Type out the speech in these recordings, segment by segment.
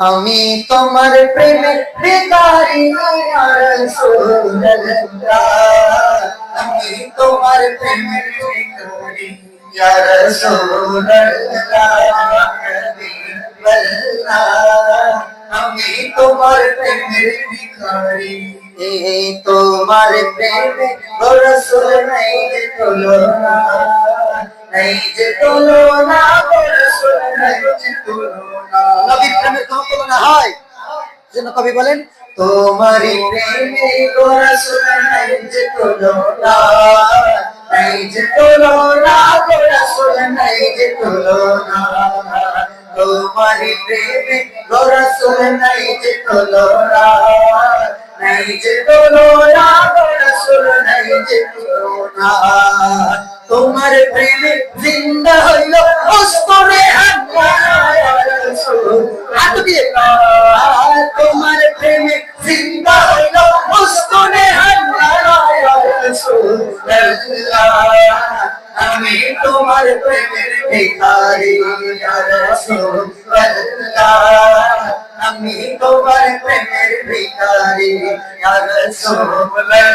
আমি তোমার প্রেমে ভিখারি ইয়া রাসূলুল্লাহ, আমি তোমার প্রেমে ভিখারি ইয়া রাসূলুল্লাহ, হাবিবাল্লাহ, আমি তোমার প্রেমের ভিখারি। এই তোমার প্রেমে ও রাসূল নাই যে তুলনা, নাই যে তুলনা, ও রাসূল নাই যে তুলনা। নবীর প্রেমের কোনো তুলনা হয়? যেন কবি বলেন, তোমারই প্রেমে ও রাসূল নাই যে তুলনা, নাই যে তুলনা, ও রাসূল নাই যে তুলনা। তোমারই প্রেমে ও রাসূল নাই যে তুলনা, নাই যে তুলনা, ও রাসূল নাই যে তুলনা। তোমার প্রেমে জিন্দা হইল অস্তরে তোমার প্রেমে জিন্দা হইল অস্তরে আমি তোমার প্রেমের ভিখারি ইয়া রাসূলুল্লাহ, আমি তোমার প্রেমের ভিখারি ইয়া রাসূলুল্লাহ,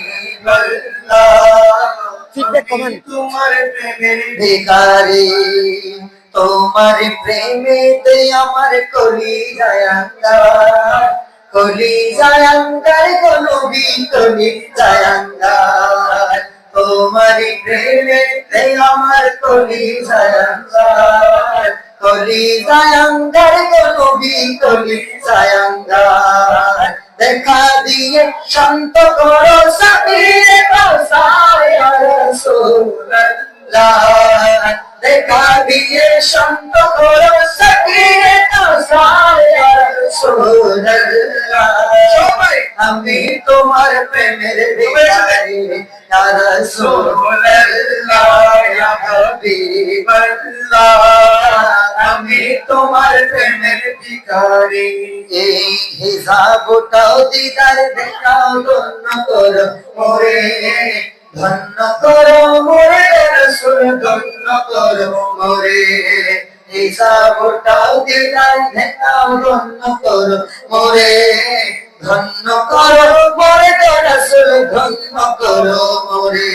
হাবিবাল্লাহ, ফিডব্যাক কমেন্ট। তোমার প্রেমের ভিখারি, তোমার প্রেমেতে আমার কলিজায় আঙ্গার, কলিজায় আঙ্গার, গো নবী কলিজায় আঙ্গার। তোমার প্রেমেতে আমার কলিজায় আঙ্গার, কলিজায় আঙ্গার, গো নবী কলিজায় আঙ্গার। দেখা দিয়ে শান্ত করো সাবিরে কাউসার ইয়া রাসূলুল্লাহ, দেখা দিয়ে শান্ত করো সাবিরে কাউসার ইয়া রাসূলুল্লাহ। আমি তোমার প্রেমের ভিখারি ইয়া রাসূলুল্লাহ, ইয়া হাবিবাল্লাহ, আমি তোমার প্রেমের ভিখারি। এই হিসাবটাও দিদার দেখাও, ধন্য করো মোরে, ধন্য করো মোরে রাসূল, ধন্য করো মোরে। হিসাবটাও দিদার দেখাও, ধন্য করো মোরে, ধন্য করো মোরে রাসূল, ধন্য করো মোরে।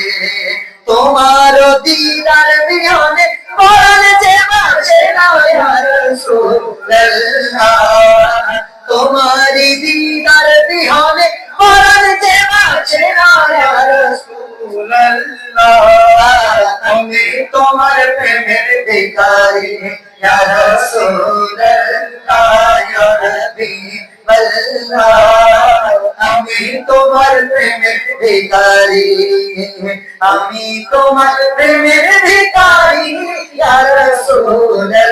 তোমার দিদার বিহনে পরাণ যে বাঁচে না ইয়া রাসূলুল্লাহ, তোমারি দিদার বিহনে পরাণ যে বাঁচে না ইয়া রাসূলুল্লাহ, আমি তোমার প্রেমের ভিখারি ইয়া রাসূলুল্লাহ, ইয়া হাবিবাল্লাহ, আমি তোমার প্রেমের ভিখারি, আমি তোমার প্রেমের ভিখারি ইয়া রাসূলুল্লাহ,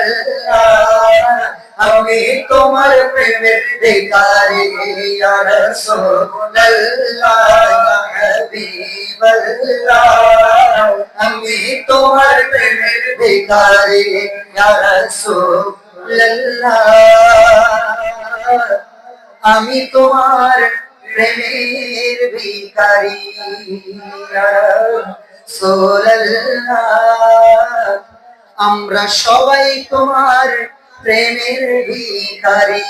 আমি তোমার প্রেমের ভিখারি ইয়া রাসূলুল্লাহ, ইয়া হাবিবাল্লাহ, আমি তোমার প্রেমের ভিখারি ইয়া রাসূলুল্লাহ, আমি তোমার প্রেমের ভিখারি ইয়া রাসূলুল্লাহ, আমরা সবাই তোমার প্রেমের ভিখারি।